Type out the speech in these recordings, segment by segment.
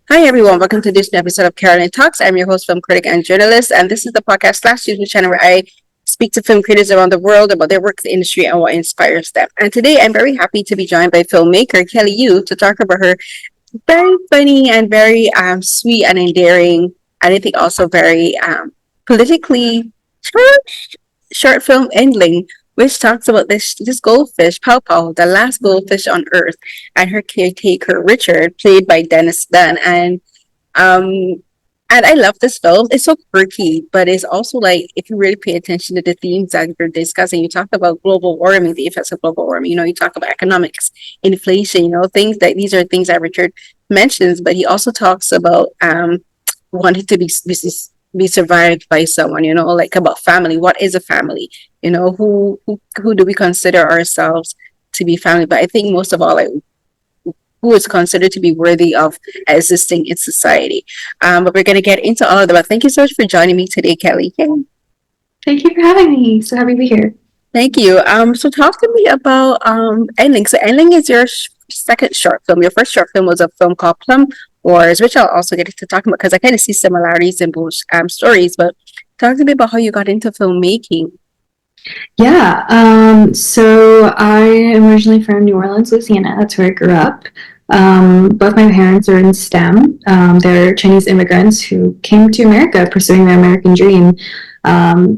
Hi everyone, welcome to this new episode of Carolyn Talks. I'm your host, film critic and journalist, and this is the podcast slash YouTube channel where I speak to film critics around the world about their work in the industry and what inspires them. And today I'm very happy to be joined by filmmaker Kelly Yu to talk about her very funny and very sweet and endearing, and I think also very politically charged short film Endling, which talks about this goldfish, Pao Pao, the last goldfish on Earth, and her caretaker Richard, played by Dennis Dunn. Um and I love this film. It's so quirky, but it's also like if you really pay attention to the themes that you're discussing, you talk about global warming, the effects of global warming. You talk about economics, inflation. Things that these are things that Richard mentions, but he also talks about wanting to be survived by someone. Like about family. What is a family? Who do we consider ourselves to be family? But I think most of all, like who is considered to be worthy of existing in society. But we're going to get into all of that. But thank you so much for joining me today, Kelly. Yay. Thank you for having me. So happy to be here. Thank you. So talk to me about Endling. So Endling is your second short film. Your first short film was a film called Plum Wars, which I'll also get to talk about because I kind of see similarities in both stories. But talk to me about how you got into filmmaking. Yeah. So I am originally from New Orleans, Louisiana. That's where I grew up. Both my parents are in STEM. They're Chinese immigrants who came to America pursuing their American dream.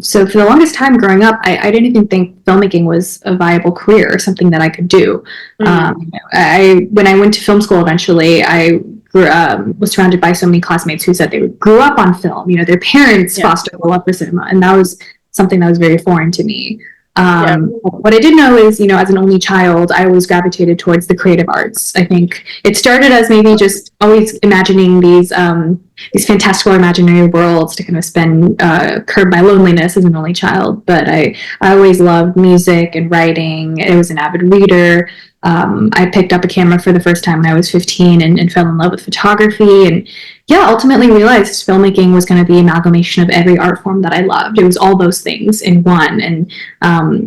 So for the longest time growing up, I didn't even think filmmaking was a viable career or something that I could do. When I went to film school eventually, I was surrounded by so many classmates who said they grew up on film. Their parents fostered a love for cinema, and that was something that was very foreign to me. What I did know is, as an only child, I always gravitated towards the creative arts. I think it started as maybe just always imagining these fantastical imaginary worlds to kind of curb my loneliness as an only child. But I always loved music and writing. I was an avid reader. I picked up a camera for the first time when I was 15 and fell in love with photography. And ultimately realized filmmaking was going to be an amalgamation of every art form that I loved. It was all those things in one. And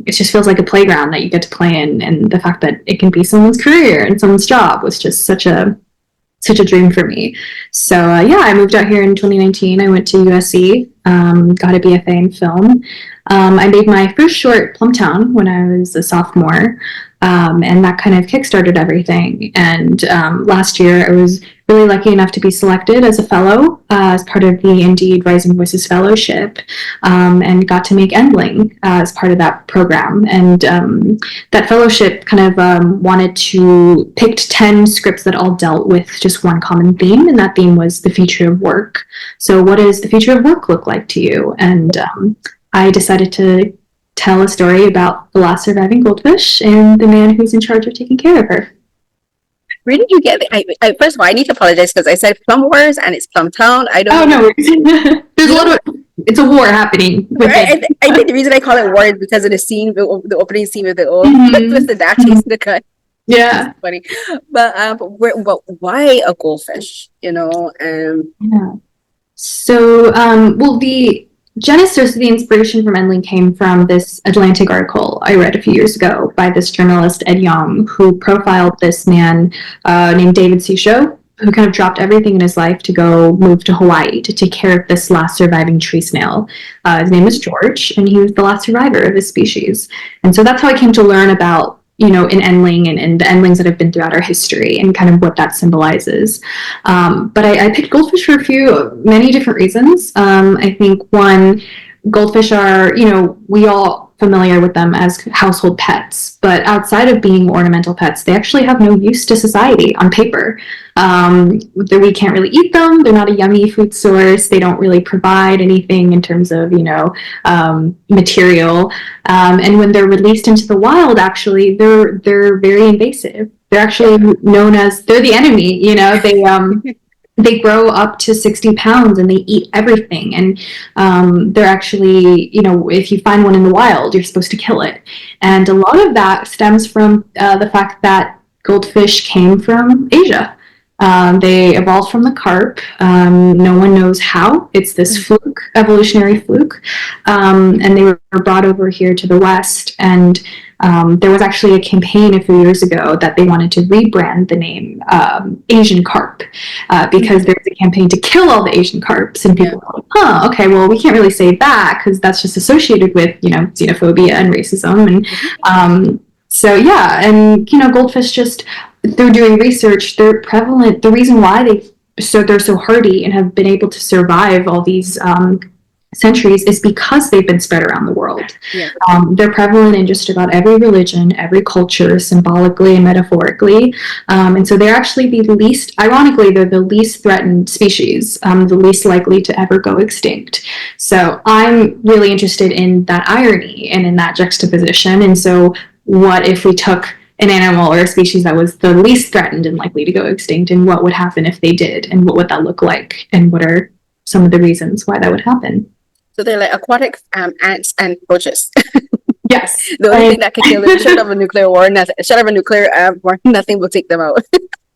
it just feels like a playground that you get to play in. And the fact that it can be someone's career and someone's job was just such a dream for me. So I moved out here in 2019. I went to USC, got a BFA in film. I made my first short, Plumtown, when I was a sophomore, and that kind of kickstarted everything. And last year, I was really lucky enough to be selected as a fellow as part of the Indeed Rising Voices Fellowship, and got to make Endling as part of that program. And that fellowship kind of wanted to pick 10 scripts that all dealt with just one common theme, and that theme was the future of work. So what does the future of work look like to you? And I decided to tell a story about the last surviving goldfish and the man who's in charge of taking care of her. Where did you get it? First of all, I need to apologize because I said Plum Wars and it's Plumtown. I don't know. No worries. There's a lot of it's a war happening. Right? I think the reason I call it war is because of the scene, the opening scene with the old with the dad chasing the cut. Yeah, funny. But why a goldfish? So, the genesis, the inspiration from Endling came from this Atlantic article I read a few years ago by this journalist, Ed Yong, who profiled this man named David Sisho, who kind of dropped everything in his life to go move to Hawaii to take care of this last surviving tree snail. His name was George, and he was the last survivor of his species. And so that's how I came to learn about in Endling and the Endlings that have been throughout our history and kind of what that symbolizes. But I picked goldfish for many different reasons. I think one, goldfish are, we all familiar with them as household pets, but outside of being ornamental pets, they actually have no use to society on paper. We can't really eat them. They're not a yummy food source. They don't really provide anything in terms of, material. And when they're released into the wild, actually, they're very invasive. They're actually known as, they're the enemy, they grow up to 60 pounds and they eat everything. And they're actually, if you find one in the wild, you're supposed to kill it. And a lot of that stems from the fact that goldfish came from Asia. They evolved from the carp. No one knows how. It's this evolutionary fluke. And they were brought over here to the West. And There was actually a campaign a few years ago that they wanted to rebrand the name Asian carp because there's a campaign to kill all the Asian carps, and people are like, okay, well, we can't really say that because that's just associated with, xenophobia and racism. And so, yeah, and, goldfish, just through doing research, they're prevalent. The reason why they're so hardy and have been able to survive all these centuries is because they've been spread around the world. Yeah. They're prevalent in just about every religion, every culture, symbolically and metaphorically. And so they're actually ironically, they're the least threatened species, the least likely to ever go extinct. So I'm really interested in that irony and in that juxtaposition. And so what if we took an animal or a species that was the least threatened and likely to go extinct, and what would happen if they did, and what would that look like, and what are some of the reasons why that would happen? So they're like aquatic ants and roaches. Yes. The only thing that can kill them, short of a nuclear war, nothing will take them out.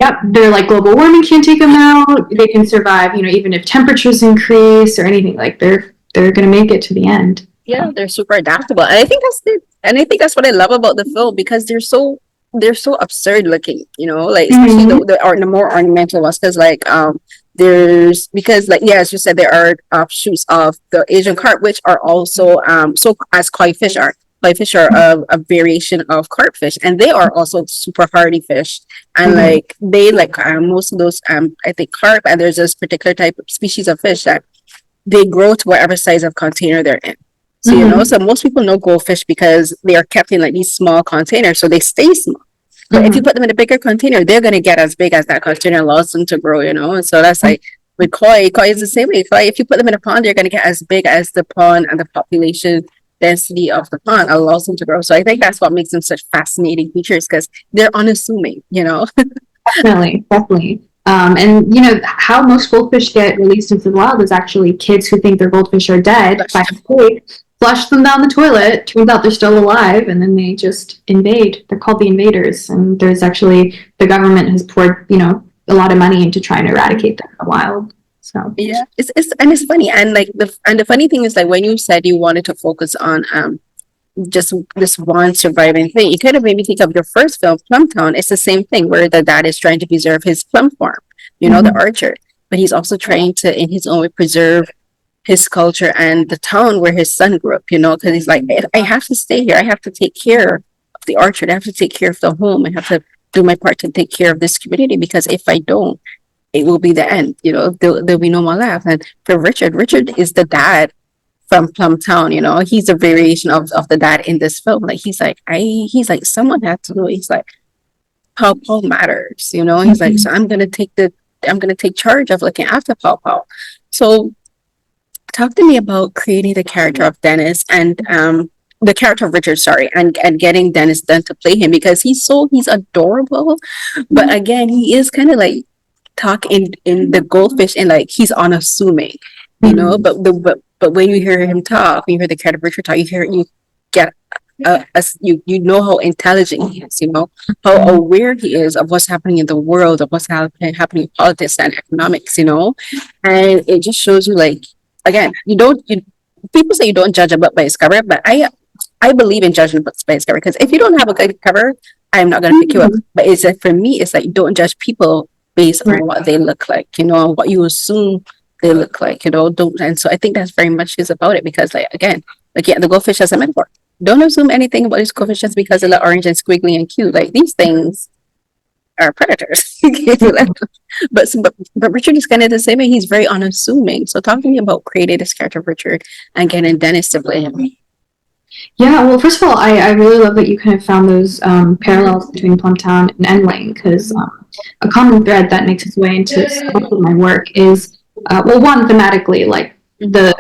Yep, they're like global warming can't take them out. They can survive, even if temperatures increase or anything. Like they're going to make it to the end. Yeah, they're super adaptable, and I think that's what I love about the film, because they're so absurd looking, like especially the more ornamental ones, because as you said, there are offshoots of the Asian carp, which are also so as koi fish are. Koi fish are a variation of carp fish, and they are also super hardy fish. And they most of those I think carp, and there's this particular type of species of fish that they grow to whatever size of container they're in. So so most people know goldfish because they are kept in like these small containers, so they stay small. But if you put them in a bigger container, they're going to get as big as that container allows them to grow, And so that's like with koi is the same way. Koi, if you put them in a pond, they're going to get as big as the pond and the population density of the pond allows them to grow. So I think that's what makes them such fascinating creatures, because they're unassuming, Definitely. And how most goldfish get released into the wild is actually kids who think their goldfish are dead by mistake flush them down the toilet. Turns out they're still alive, and then they just invade. They're called the invaders, and there's actually, the government has poured a lot of money into trying to eradicate them in the wild. So yeah, it's funny, and the funny thing is, like, when you said you wanted to focus on just this one surviving thing, you kind of made me think of your first film, Plumtown. It's the same thing, where the dad is trying to preserve his plum farm, the orchard, but he's also trying to, in his own way, preserve his culture and the town where his son grew up, because he's like, I have to stay here. I have to take care of the orchard. I have to take care of the home. I have to do my part to take care of this community, because if I don't, it will be the end. There'll be no more left. And for Richard is the dad from Plumtown. He's a variation of the dad in this film. Like he's like someone had to do it. He's like, Pao Pao matters. He's like, so I'm gonna take charge of looking after Pao Pao. So talk to me about creating the character of Dennis and the character of Richard, sorry, and getting Dennis Dunn to play him, because he's adorable, but again, he is kind of like talk in the goldfish, and like he's unassuming, but when you hear him talk, when you hear the character of Richard talk, you get you know how intelligent he is, how aware he is of what's happening in the world, of what's happening in politics and economics, and it just shows you, like, again, people say you don't judge a book by its cover, but I believe in judging books by its cover, because if you don't have a good cover, I'm not going to pick you up. But it's like, for me, it's like, don't judge people based on what they look like, what you assume they look like, don't. And so I think that's very much is about it, because the goldfish as a metaphor. Don't assume anything about these goldfish just because they look orange and squiggly and cute. Like, these things are predators. But Richard is kind of the same way. He's very unassuming. So talk to me about creating this character of Richard and getting Dennis to play him. Yeah, well, first of all, I really love that you kind of found those parallels between Plumtown and Endling, because a common thread that makes its way into some of my work is, one, thematically, like the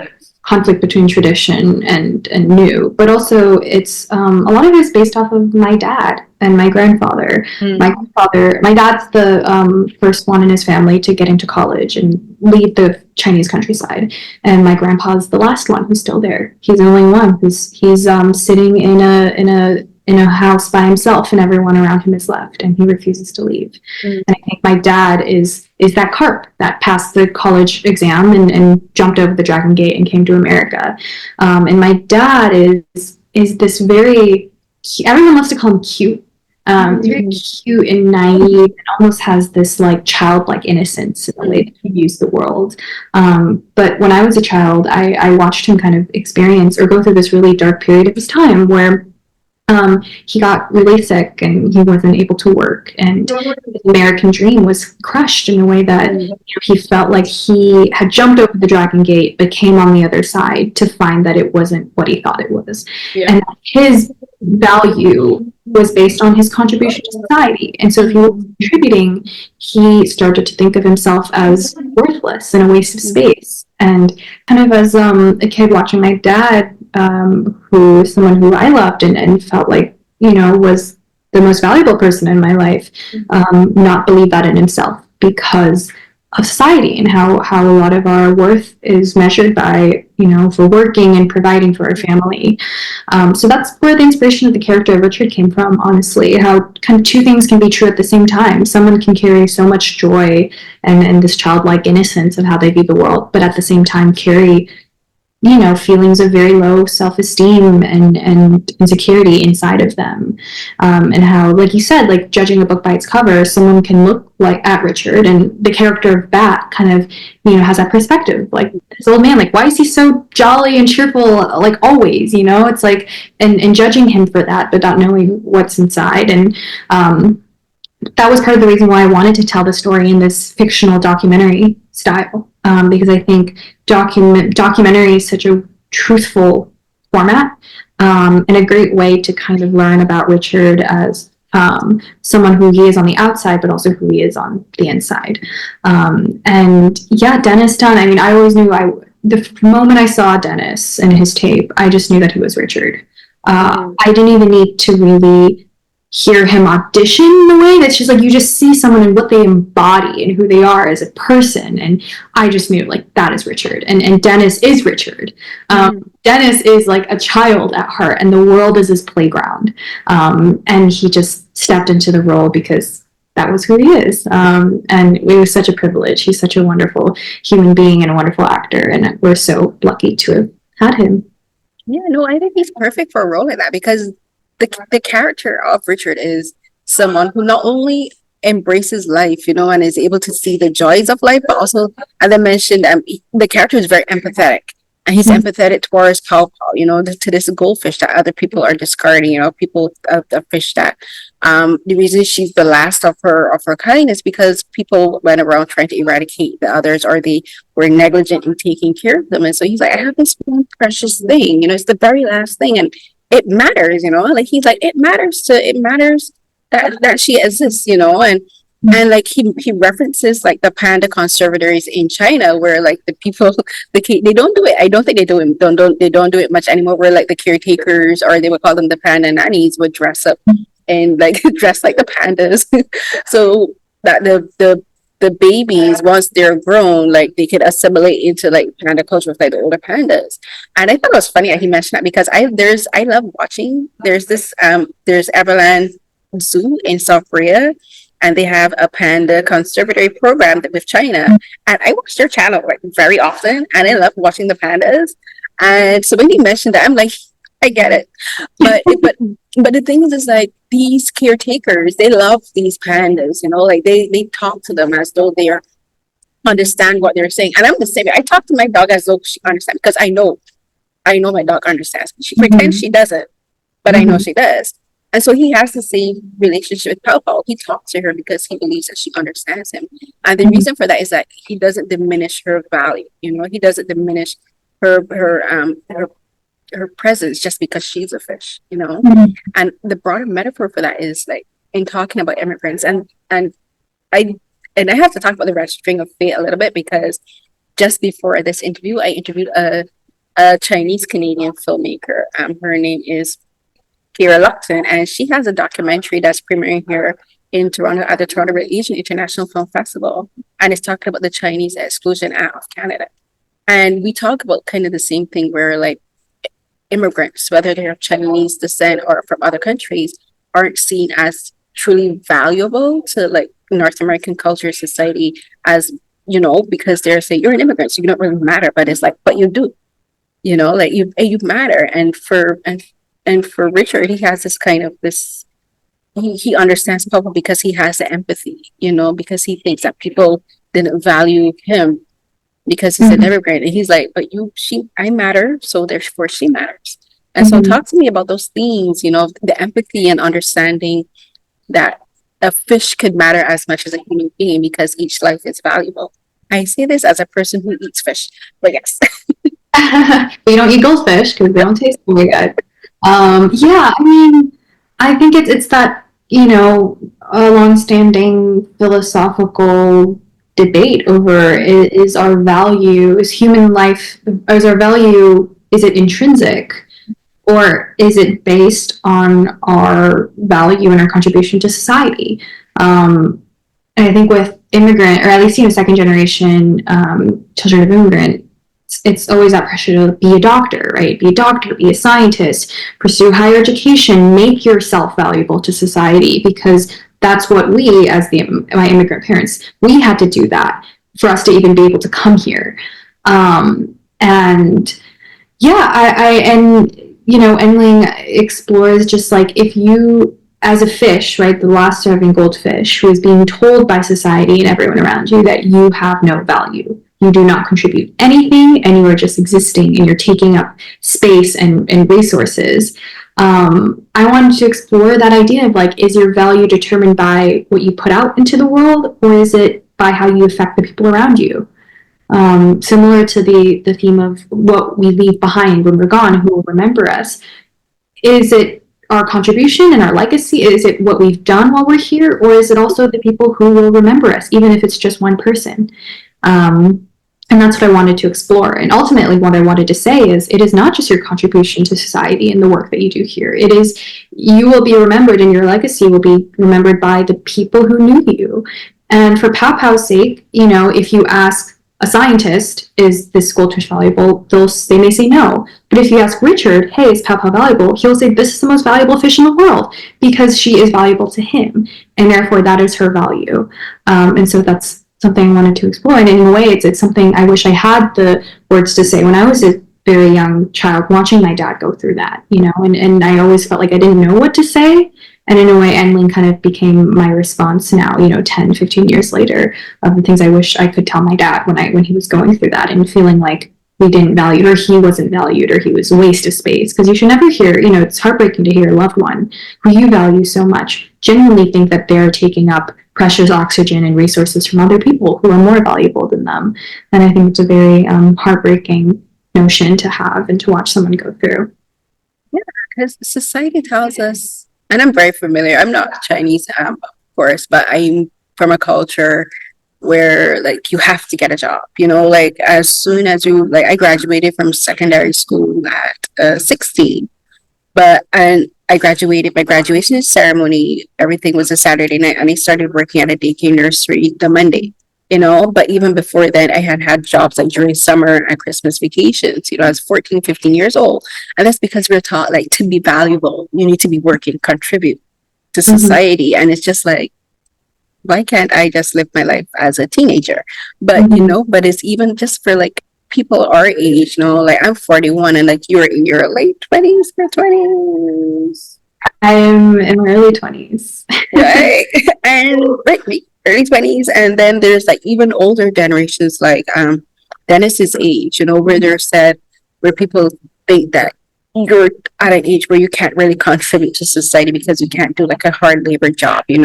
conflict between tradition and new, but also it's a lot of it is based off of my dad and my grandfather. My dad's the first one in his family to get into college and leave the Chinese countryside, and my grandpa's the last one who's still there. He's the only one he's sitting in a house by himself, and everyone around him is left, and he refuses to leave. And I think my dad is that carp that passed the college exam and jumped over the Dragon Gate and came to America. And my dad is this very everyone loves to call him cute. Very cute and naive, and almost has this like childlike innocence in the way that he views the world. But when I was a child, I watched him kind of experience or go through this really dark period of his time where he got really sick and he wasn't able to work, and his American dream was crushed in a way that he felt like he had jumped over the dragon gate but came on the other side to find that it wasn't what he thought it was. And his value was based on his contribution to society, and so if he was contributing, he started to think of himself as worthless and a waste of space. And kind of as a kid watching my dad, who is someone who I loved and felt like, was the most valuable person in my life, not believe that in himself because of society and how a lot of our worth is measured by, for working and providing for our family. So that's where the inspiration of the character of Richard came from, honestly, how kind of two things can be true at the same time. Someone can carry so much joy and this childlike innocence of how they view the world, but at the same time carry feelings of very low self-esteem and insecurity inside of them. And how, like you said, like judging a book by its cover, someone can look like at Richard, and the character of Bat kind of, has that perspective. Like this old man, like, why is he so jolly and cheerful, like always, it's like, and judging him for that, but not knowing what's inside. And, that was part of the reason why I wanted to tell the story in this fictional documentary style, because I think documentary is such a truthful format, and a great way to kind of learn about Richard as someone who he is on the outside, but also who he is on the inside. And yeah, Dennis Dunn, I mean, I always knew the moment I saw Dennis and his tape, I just knew that he was Richard. I didn't even need to really hear him audition in a way that's just like you just see someone and what they embody and who they are as a person, and I just knew like that is Richard, and Dennis is Richard. Dennis is like a child at heart, and the world is his playground, and he just stepped into the role because that was who he is, and it was such a privilege. He's such a wonderful human being and a wonderful actor, and we're so lucky to have had him. Yeah, no, I think he's perfect for a role like that because the character of Richard is someone who not only embraces life, and is able to see the joys of life, but also, as I mentioned, the character is very empathetic, and he's empathetic towards Pao Pao, to this goldfish that other people are discarding, people the fish that the reason she's the last of her kind is because people went around trying to eradicate the others, or they were negligent in taking care of them. And so he's like, I have this one precious thing, it's the very last thing, and it matters, like he's like, it matters that she exists, and like he references like the panda conservatories in China where like the people they don't do it. I don't think they do it don't do it much anymore, where like the caretakers, or they would call them the panda nannies, would dress up and like dress like the pandas so that the babies, once they're grown, like they could assimilate into like panda culture with like the older pandas. And I thought it was funny that he mentioned that because I love watching. There's Everland Zoo in South Korea, and they have a panda conservatory program with China. And I watch their channel like very often, and I love watching the pandas. And so when he mentioned that, I'm like, I get it. But the thing is like these caretakers, they love these pandas, like they talk to them as though they understand what they're saying. And I'm the same. I talk to my dog as though she understands because I know my dog understands. She pretends she doesn't, but I know she does. And so he has the same relationship with Pao Pao. He talks to her because he believes that she understands him. And the reason for that is that he doesn't diminish her value. He doesn't diminish her presence just because she's a fish. And the broader metaphor for that is like in talking about immigrants, and I have to talk about the red string of fate a little bit because just before this interview, I interviewed a Chinese Canadian filmmaker. Her name is Carolyn, and she has a documentary that's premiering here in Toronto at the Toronto Asian International Film Festival, and it's talking about the Chinese exclusion out of Canada. And we talk about kind of the same thing where like immigrants, whether they're of Chinese descent or from other countries, aren't seen as truly valuable to like North American culture, society, as because they're saying you're an immigrant, so you don't really matter. But it's like, but you do, like you matter, and and for Richard, he has this kind of this. He understands Papa because he has the empathy, because he thinks that people didn't value him because he's an Mhm. immigrant, and he's like, but I matter, so therefore she matters. And so, Mhm. talk to me about those themes, the empathy and understanding that a fish could matter as much as a human being because each life is valuable. I say this as a person who eats fish, but yes. We don't eat goldfish because they don't taste very good. Yeah, I mean, I think it's that a long-standing philosophical debate over is our value, is human life, is our value, is it intrinsic, or is it based on our value and our contribution to society? And I think with immigrant, or at least second generation children of immigrant, it's always that pressure to be a doctor, right? Be a doctor, be a scientist, pursue higher education, make yourself valuable to society, because that's what we, as my immigrant parents, we had to do that for us to even be able to come here. And yeah, and Endling explores just like if you, as a fish, right, the last serving goldfish, who is being told by society and everyone around you that you have no value, you do not contribute anything, and you are just existing, and you're taking up space and resources. I wanted to explore that idea of like, is your value determined by what you put out into the world, or is it by how you affect the people around you? Similar to the theme of what we leave behind when we're gone, who will remember us. Is it our contribution and our legacy? Is it what we've done while we're here? Or is it also the people who will remember us, even if it's just one person? And that's what I wanted to explore. And ultimately, what I wanted to say is it is not just your contribution to society and the work that you do here. It is, you will be remembered, and your legacy will be remembered by the people who knew you. And for Pao Pao's sake, if you ask a scientist, is this goldfish valuable? They may say no. But if you ask Richard, hey, is Pao Pao valuable? He'll say this is the most valuable fish in the world because she is valuable to him, and therefore that is her value. And so that's something I wanted to explore. And in a way, it's something I wish I had the words to say when I was a very young child, watching my dad go through that, and I always felt like I didn't know what to say. And in a way, Endling kind of became my response now, 10, 15 years later, of the things I wish I could tell my dad when he was going through that and feeling like we didn't value, or he wasn't valued, or he was a waste of space. Because you should never hear, it's heartbreaking to hear a loved one who you value so much genuinely think that they're taking up precious oxygen and resources from other people who are more valuable than them. And I think it's a very heartbreaking notion to have and to watch someone go through. Yeah, because society tells us, and I'm very familiar. I'm not Chinese, of course, but I'm from a culture where like you have to get a job. Like as soon as I graduated from secondary school at 16, and I graduated. My graduation ceremony, everything was a Saturday night, and I started working at a daycare nursery the Monday. But even before then, I had jobs like during summer and Christmas vacations. I was 14, 15 years old. And that's because we're taught like to be valuable, you need to be working, contribute to Mm-hmm. society. And it's just like, why can't I just live my life as a teenager? But Mm-hmm. but it's even just for like people our age, like I'm 41 and like you're in your late 20s or 20s. I'm in my early 20s. Right. And like me, early 20s. And then there's like even older generations like Dennis's age, where there's that where people think that you're at an age where you can't really contribute to society because you can't do like a hard labor job. You're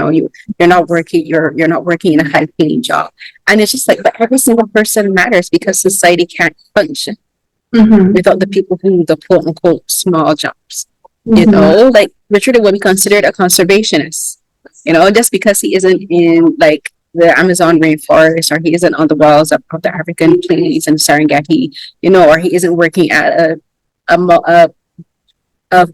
not working, you're not working in a high paying job. And it's just like, but every single person matters because society can't function Mm-hmm. without the people who do the quote unquote small jobs. Mm-hmm. Like Richard would be considered a conservationist, just because he isn't in like the Amazon rainforest, or he isn't on the walls of the African plains and Serengeti, or he isn't working at a,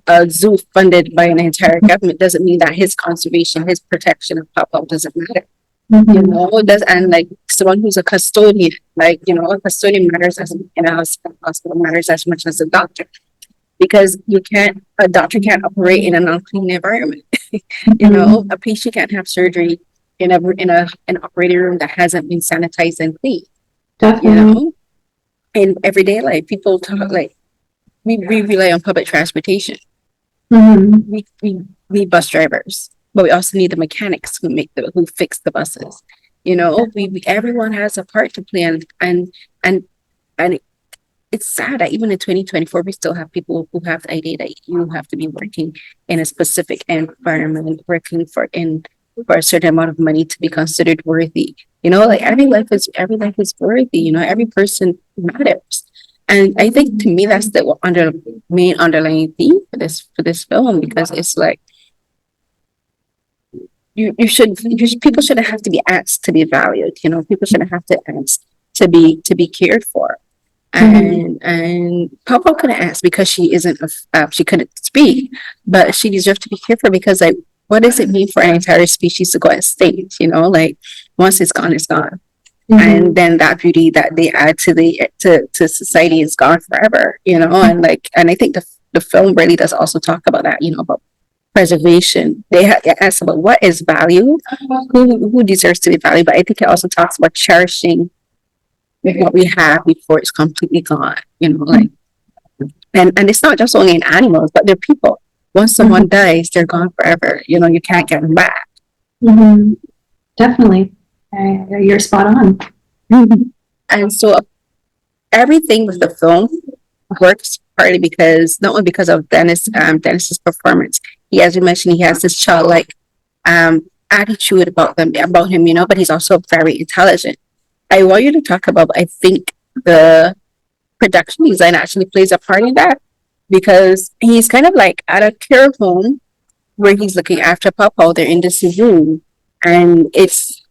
a zoo funded by an entire government, doesn't mean that his conservation, his protection of Papa doesn't matter. Mm-hmm. Does and like someone who's a custodian, like a custodian matters as in a hospital matters as much as a doctor, because a doctor can't operate in an unclean environment. Mm-hmm. A patient can't have surgery in an operating room that hasn't been sanitized and cleaned. You Definitely. know, in everyday life, people talk like we rely on public transportation. Mm-hmm. We need bus drivers, but we also need the mechanics who fix the buses. Everyone has a part to play, and and it's sad that even in 2024 we still have people who have the idea that you have to be working in a specific environment, working for a certain amount of money to be considered worthy. Like every life is worthy. Every person matters. And I think to me that's the main underlying theme for this film, because it's like people shouldn't have to be asked to be valued. People shouldn't have to ask to be cared for. And Pao Pao couldn't ask because she couldn't speak, but she deserved to be cared for, because like, what does it mean for an entire species to go extinct? Like, once it's gone, it's gone. And then that beauty that they add to society is gone forever. And I think the film really does also talk about that. About preservation. They ask about what is value, who deserves to be valued, but I think it also talks about cherishing what we have before it's completely gone. Like, and it's not just only in animals, but they're people. Once someone dies, they're gone forever. You can't get them back. Mm-hmm. Definitely. You're spot on. And so everything with the film works partly because not only because of Dennis's performance. As you mentioned, he has this childlike attitude about him, but he's also very intelligent. I want you to talk about, I think, the production design actually plays a part in that, because he's kind of like at a care home where he's looking after Pao Pao. They're in this room, and it's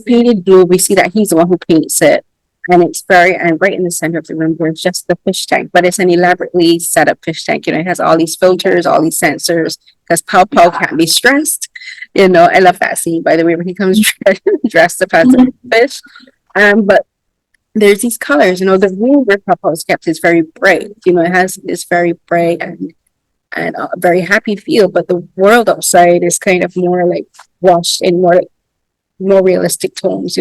painted blue. We see that he's the one who paints it, and and right in the center of the room there's just the fish tank, but it's an elaborately set up fish tank. It has all these filters, all these sensors, because Pao Pao can't be stressed. I love that scene, by the way, where he comes dressed up as a fish. But there's these colors. The room where Pao Pao is kept is very bright. It has this very bright and a very happy feel, but the world outside is kind of more like washed in more realistic tones.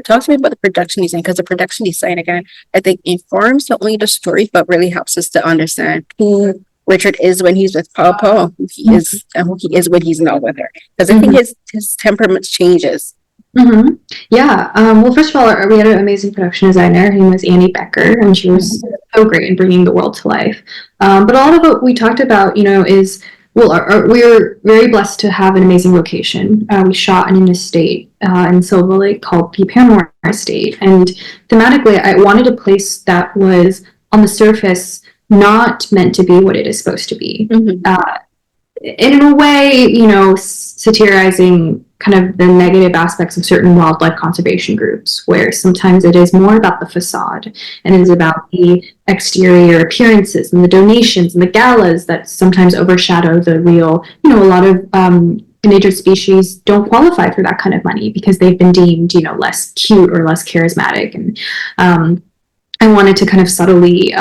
Talk to me about the production design, because the production design, again, I think informs not only the story but really helps us to understand who Richard is when he's with Pao Pao, who he is and who he is when he's not with her. Because I think his temperament changes. Mm-hmm. Yeah. Well, first of all, we had an amazing production designer. Her name was Annie Becker, and she was so great in bringing the world to life. But a lot of what we talked about, is, well, we were very blessed to have an amazing location. We shot in an estate in Silver Lake called the Paramore Estate. And thematically, I wanted a place that was, on the surface, not meant to be what it is supposed to be. In a way, satirizing kind of the negative aspects of certain wildlife conservation groups, where sometimes it is more about the facade and it is about the exterior appearances and the donations and the galas that sometimes overshadow the real. A lot of endangered species don't qualify for that kind of money because they've been deemed, less cute or less charismatic. And I wanted to kind of subtly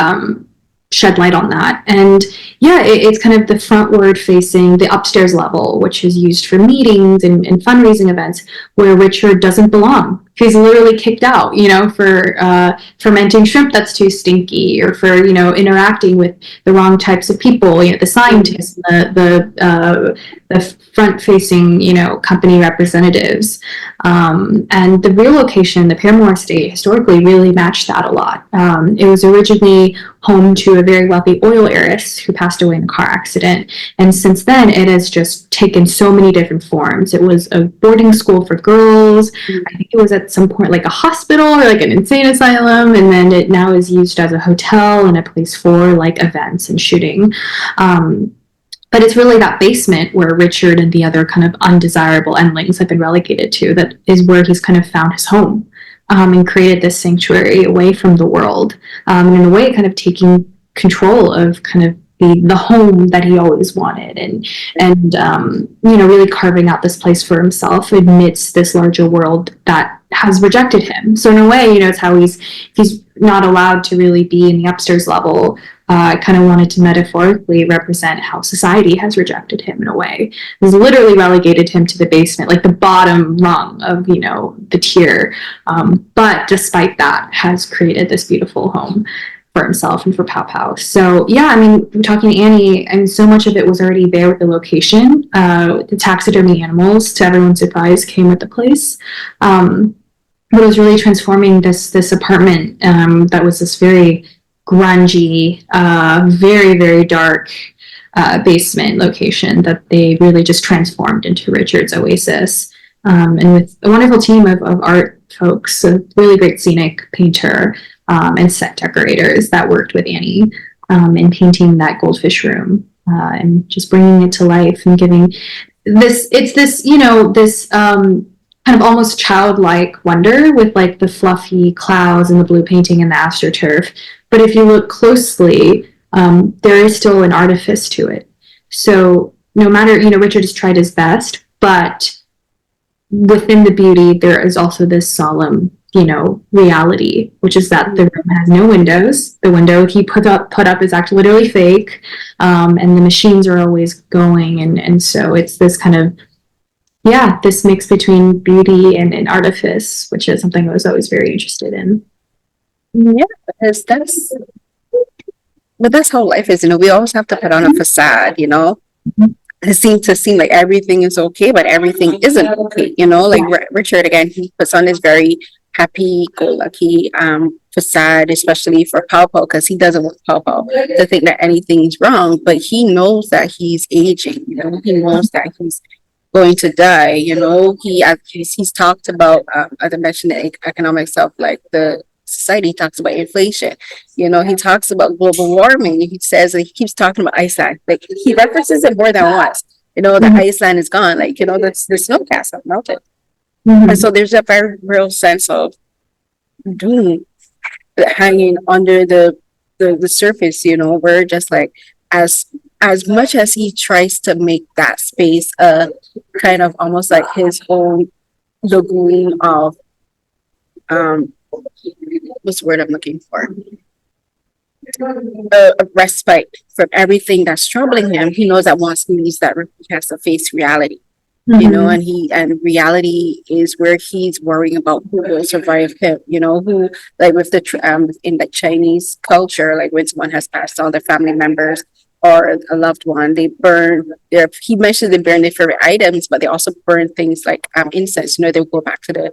shed light on that. And yeah, it's kind of the frontward facing, the upstairs level, which is used for meetings and fundraising events, where Richard doesn't belong. He's literally kicked out, for fermenting shrimp that's too stinky, or for, interacting with the wrong types of people, the scientists, the front-facing, company representatives. And the real location, the Paramore Estate, historically really matched that a lot. It was originally home to a very wealthy oil heiress who passed away in a car accident. And since then, it has just taken so many different forms. It was a boarding school for girls. I think it was at some point like a hospital or like an insane asylum. And then it now is used as a hotel and a place for like events and shooting. But it's really that basement where Richard and the other kind of undesirable endlings have been relegated to, that is where he's kind of found his home. And created this sanctuary away from the world, and in a way kind of taking control of kind of the home that he always wanted, and really carving out this place for himself amidst this larger world that has rejected him. So in a way, it's how he's not allowed to really be in the upstairs level. I kind of wanted to metaphorically represent how society has rejected him in a way. It has literally relegated him to the basement, like the bottom rung of, the tier. But despite that, has created this beautiful home for himself and for Pao Pao. So yeah, I mean, talking to Annie, and so much of it was already there with the location. The taxidermy animals, to everyone's surprise, came with the place. But it was really transforming this apartment that was this very grungy, very, very dark basement location that they really just transformed into Richard's oasis. And with a wonderful team of art folks, a really great scenic painter, and set decorators that worked with Annie in painting that goldfish room and just bringing it to life and giving this kind of almost childlike wonder with like the fluffy clouds and the blue painting and the astroturf. But if you look closely, there is still an artifice to it. So no matter, Richard has tried his best, but within the beauty, there is also this solemn, reality, which is that the room has no windows. The window he put up is actually literally fake. And the machines are always going. And so it's this kind of, this mix between beauty and artifice, which is something I was always very interested in. Yeah, because that's how life is, we always have to put on a facade, It seems to seem like everything is okay, but everything isn't okay, like Richard, again, he puts on this very happy-go-lucky facade, especially for Pao Pao, because he doesn't want Pao Pao to think that anything's wrong, but he knows that he's aging, he knows that he's going to die, he's talked about, as I mentioned, the economics of like the society talks about inflation. He talks about global warming. He says, he keeps talking about Iceland. Like he references it more than once. That Iceland is gone. Like, the snow caps have melted. And so there's a very real sense of doom hanging under the surface, where just like as much as he tries to make that space kind of almost like his own lagoon of what's the word I'm looking for? A respite from everything that's troubling him. He knows that once he leaves that room, he has to face reality. And reality is where he's worrying about who will survive him. Who, like with the in the Chinese culture, like when someone has passed on, their family members or a loved one, they burn their. He mentioned they burn their favorite items, but they also burn things like incense. They go back to the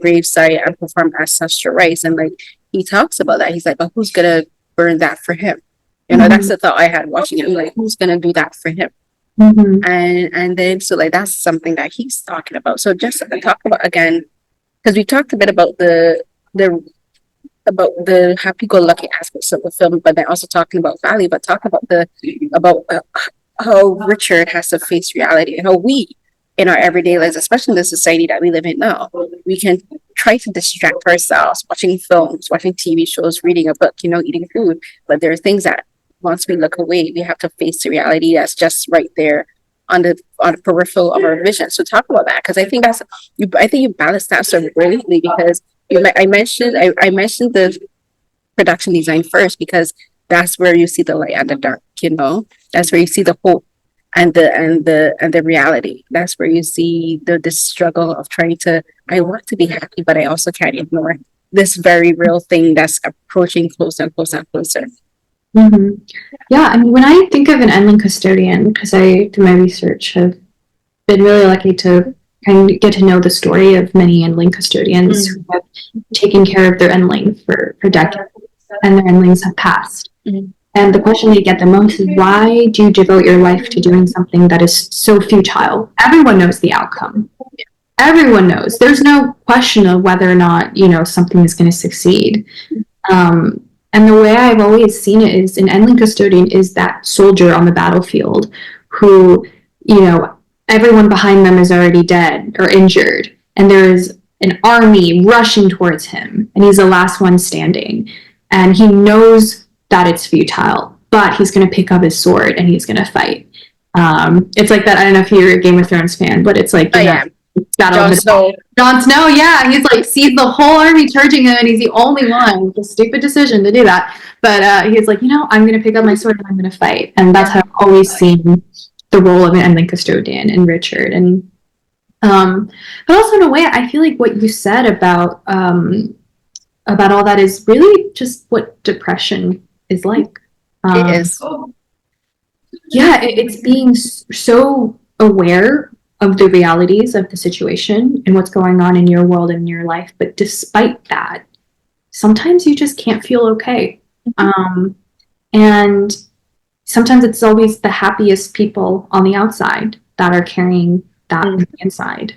gravesite and perform ancestral rites, and like he talks about that. He's like, but who's gonna burn that for him? That's the thought I had watching it. I'm like, who's gonna do that for him? And then so like that's something that he's talking about. So just to talk about again, because we talked a bit about the happy-go-lucky aspects of the film, but then also talking about value, but talking about how Richard has to face reality and how we in our everyday lives, especially in the society that we live in now, we can try to distract ourselves watching films, watching TV shows, reading a book, eating food, but there are things that once we look away, we have to face the reality that's just right there on the peripheral of our vision. So talk about that, because I think you balance that so brilliantly, because I mentioned the production design first, because that's where you see the light and the dark. That's where you see the hope and the reality. That's where you see the struggle of trying to. I want to be happy, but I also can't ignore this very real thing that's approaching closer and closer and closer. Yeah, I mean, when I think of an Endling custodian, because I, through my research, have been really lucky to kind of get to know the story of many Endling custodians who have taken care of their Endling for decades, and their Endlings have passed. And the question they get the most is, why do you devote your life to doing something that is so futile? Everyone knows the outcome. Everyone knows. There's no question of whether or not, something is going to succeed. And the way I've always seen it is an Endling custodian is that soldier on the battlefield who, everyone behind them is already dead or injured. And there is an army rushing towards him. And he's the last one standing. And he knows that it's futile, but he's going to pick up his sword and he's going to fight. It's like that. I don't know if you're a Game of Thrones fan, but it's like Jon Snow, yeah, he's like sees the whole army charging him, and he's the only one with a stupid decision to do that. But he's like, I'm going to pick up my sword and I'm going to fight, and that's how I've always seen the role of an Endling custodian in Richard. And but also in a way, I feel like what you said about about all that is really just what depression is like. It is. Yeah, it's being so aware of the realities of the situation and what's going on in your world and in your life. But despite that, sometimes you just can't feel okay. And sometimes it's always the happiest people on the outside that are carrying that inside.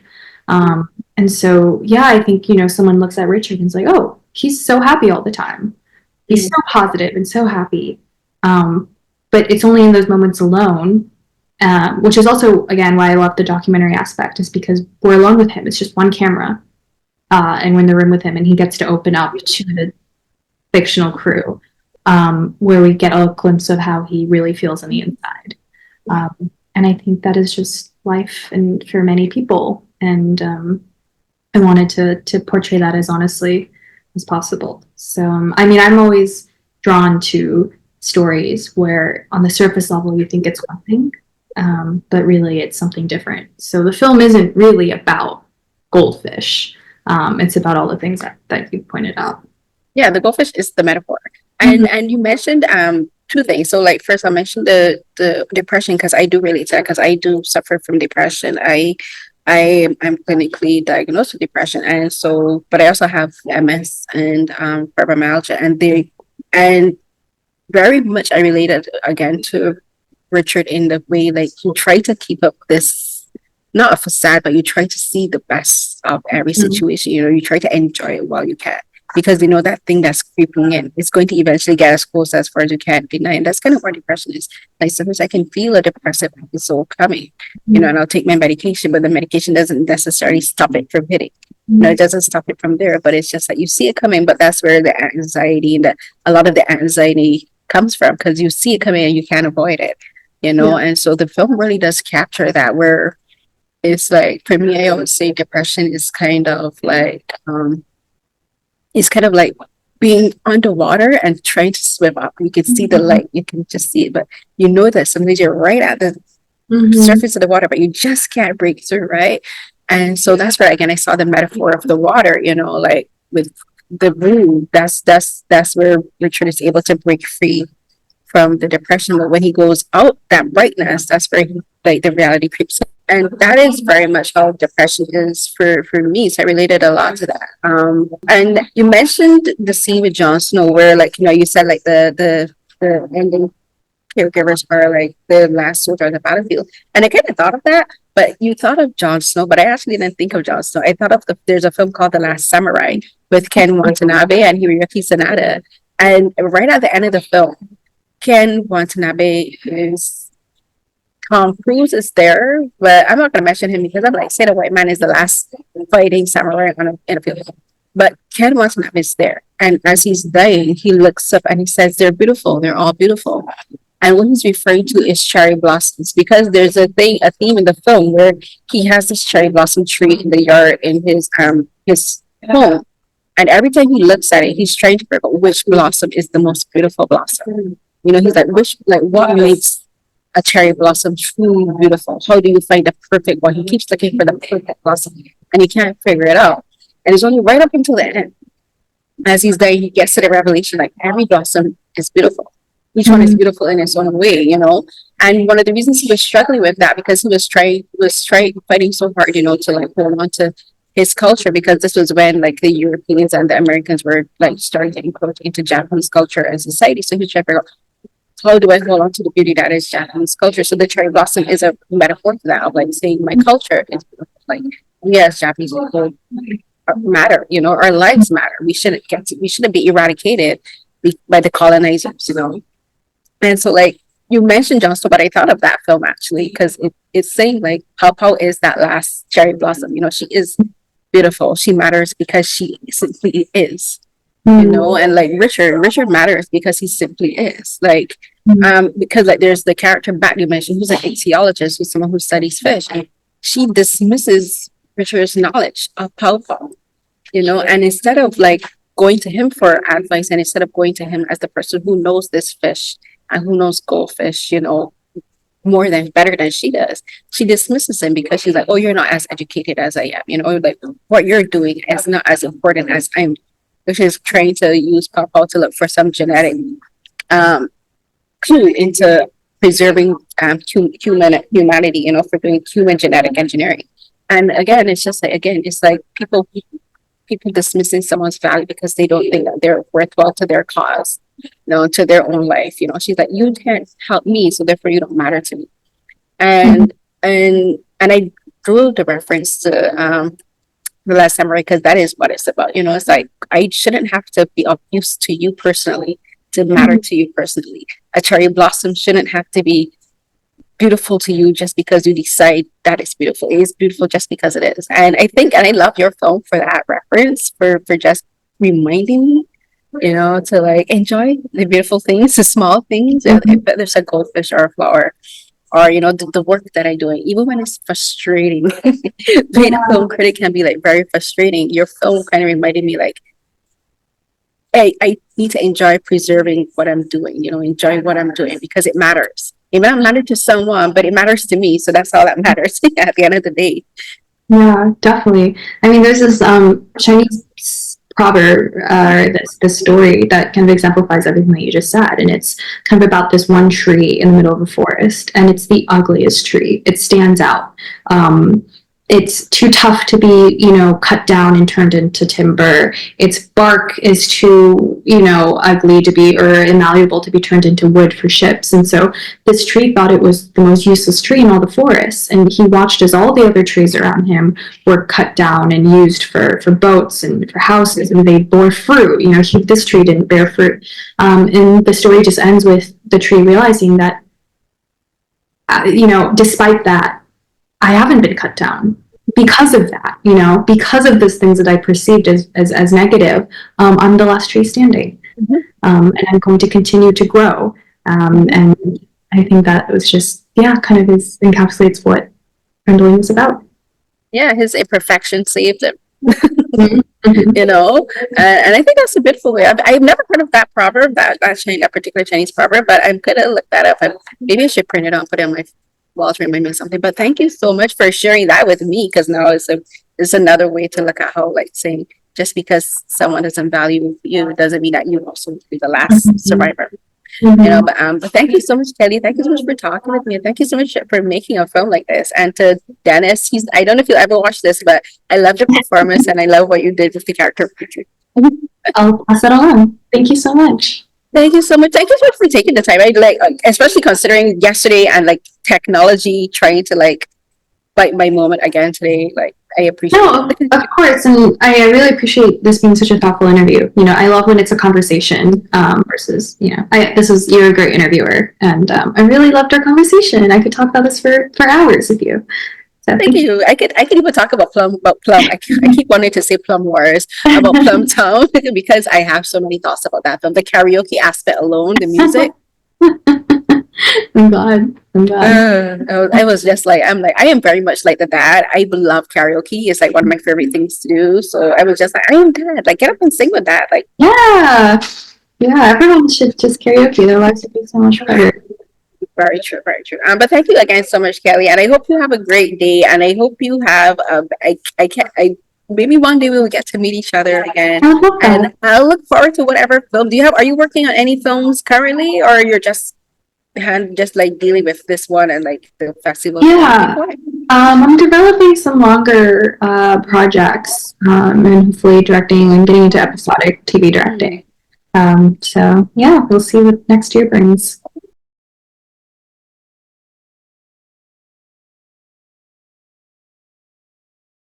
And so, yeah, I think, someone looks at Richard and is like, oh, he's so happy all the time. He's so positive and so happy. But it's only in those moments alone, which is also, again, why I love the documentary aspect, is because we're alone with him. It's just one camera, and we're in the room with him, and he gets to open up to the fictional crew, where we get a glimpse of how he really feels on the inside. And I think that is just life and for many people. And I wanted to portray that as honestly as possible. So, I'm always drawn to stories where on the surface level you think it's one thing, but really it's something different. So the film isn't really about goldfish. It's about all the things that you pointed out. Yeah, the goldfish is the metaphor. And you mentioned two things. So like first I mentioned the depression because I do relate to that because I do suffer from depression. I'm clinically diagnosed with depression, and so but I also have MS and fibromyalgia, and very much I related again to Richard in the way like you try to keep up this not a facade, but you try to see the best of every situation. You try to enjoy it while you can. Because that thing that's creeping in is going to eventually get as close as far as you can deny. And that's kind of what depression is. Like sometimes I can feel a depressive episode coming, and I'll take my medication, but the medication doesn't necessarily stop it from hitting. It doesn't stop it from there, but it's just that you see it coming, but that's where the anxiety and a lot of the anxiety comes from because you see it coming and you can't avoid it, and so the film really does capture that where it's like, for me, I always say depression is kind of like, it's kind of like being underwater and trying to swim up. You can see the light, you can just see it, but that sometimes you're right at the surface of the water, but you just can't break through, right? And so that's where again I saw the metaphor of the water, like with the moon. That's where Richard is able to break free from the depression. But when he goes out, that brightness, that's where like the reality creeps in. And that is very much how depression is for me. So I related a lot to that. And you mentioned the scene with Jon Snow where like, you said like the ending caregivers are like the last soldier on the battlefield. And I kind of thought of that, but you thought of Jon Snow, but I actually didn't think of Jon Snow. I thought of there's a film called The Last Samurai with Ken Watanabe and Hiroyuki Sanada. And right at the end of the film, Ken Wantanabe is Tom Cruise is there, but I'm not going to mention him because I'm like, say the white man is the last fighting samurai in a field. But Ken Watanabe is there. And as he's dying, he looks up and he says, they're beautiful. They're all beautiful. And what he's referring to is cherry blossoms because there's a theme in the film where he has this cherry blossom tree in the yard in his home. And every time he looks at it, he's trying to figure out which blossom is the most beautiful blossom. He's like, what makes a cherry blossom truly beautiful? How do you find the perfect one? He keeps looking for the perfect blossom and he can't figure it out. And it's only right up until the end. As he's dying, he gets to the revelation like every blossom is beautiful. Each one is beautiful in its own way, And one of the reasons he was struggling with that because he was fighting so hard, to like hold on to his culture because this was when like the Europeans and the Americans were like starting to encroach into Japanese culture and society. So he was trying to figure out how do I hold on to the beauty that is Japanese culture? So the cherry blossom is a metaphor for that of like saying my culture is beautiful. Like yes, Japanese people matter, our lives matter. We shouldn't be eradicated by the colonizers, And so like you mentioned Jon Snow, but I thought of that film actually because it's saying like Pao Pao is that last cherry blossom. She is beautiful. She matters because she simply is. And like Richard matters because he simply is. Like because like there's the character back you mentioned who's an ichthyologist, who's someone who studies fish, and she dismisses Richard's knowledge of Pao Pao, and instead of like going to him for advice and instead of going to him as the person who knows this fish and who knows goldfish, better than she does, she dismisses him because she's like, oh, you're not as educated as I am, like what you're doing is not as important as I'm which is trying to use Pao Pao to look for some genetic clue into preserving humanity, for doing human genetic engineering. And again, it's just like, again, it's like people dismissing someone's value because they don't think that they're worthwhile to their cause, to their own life. She's like, you can't help me, so therefore you don't matter to me. And I drew the reference to the Last Samurai because that is what it's about. It's like I shouldn't have to be of use to you personally to matter to you personally. A cherry blossom shouldn't have to be beautiful to you just because you decide that it's beautiful. It is beautiful just because it is. And I love your film for that reference, for just reminding me, to like enjoy the beautiful things, the small things. If there's a goldfish or a flower, or the work that I do, even when it's frustrating. Being a film critic can be like very frustrating. Your film kind of reminded me like, hey, I need to enjoy preserving what I'm doing, enjoy what I'm doing because it matters. It may not matter to someone, but it matters to me. So that's all that matters at the end of the day. Yeah, definitely. I mean, there's this Chinese proverb, this story that kind of exemplifies everything that you just said, and it's kind of about this one tree in the middle of a forest, and it's the ugliest tree. It stands out. It's too tough to be, cut down and turned into timber. Its bark is too, ugly to be, or invaluable to be turned into wood for ships. And so this tree thought it was the most useless tree in all the forests. And he watched as all the other trees around him were cut down and used for boats and for houses, and they bore fruit. This tree didn't bear fruit. And the story just ends with the tree realizing that, despite that, I haven't been cut down because of that, because of those things that I perceived as negative. I'm the last tree standing, and I'm going to continue to grow. And I think that was just, kind of encapsulates what Endling is about. Yeah, his imperfection saved him. Mm-hmm. And I think that's a beautiful way. I've never heard of that proverb, that particular Chinese proverb, but I'm gonna look that up. Maybe I should print it out and put it on my wall to remind me of something. But thank you so much for sharing that with me, because now it's another way to look at how, like, saying just because someone doesn't value you doesn't mean that you also be the last survivor. But thank you so much, Kelly. Thank you so much for talking with me. And thank you so much for making a film like this. And to Dennis, I don't know if you'll ever watch this, but I loved your performance and I love what you did with the character. I'll pass it on. Thank you so much. Thank you so much. Thank you so much for taking the time. I especially considering yesterday and like technology trying to like bite my moment again today. Like, I appreciate it. Of course, and I really appreciate this being such a thoughtful interview. I love when it's a conversation versus, you're a great interviewer, and I really loved our conversation. I could talk about this for hours with you. So, thank you. I could even talk about Plum. I keep wanting to say Plum Wars about Plum Town because I have so many thoughts about that film. The karaoke aspect alone, the music. I'm glad. I was just like, I am very much like the dad. I love karaoke. It's like one of my favorite things to do. So I was just like, I am dad. Like, get up and sing with that. Like, yeah. Everyone should just karaoke. Their lives would be so much better. Very true, very true. But thank you again so much, Kelly. And I hope you have a great day. And I hope you have. Maybe one day we will get to meet each other again. And I'll look forward to whatever film. Are you working on any films currently, or you're just like dealing with this one and like the festival? I'm developing some longer projects, and hopefully directing and getting into episodic TV directing. So we'll see what next year brings.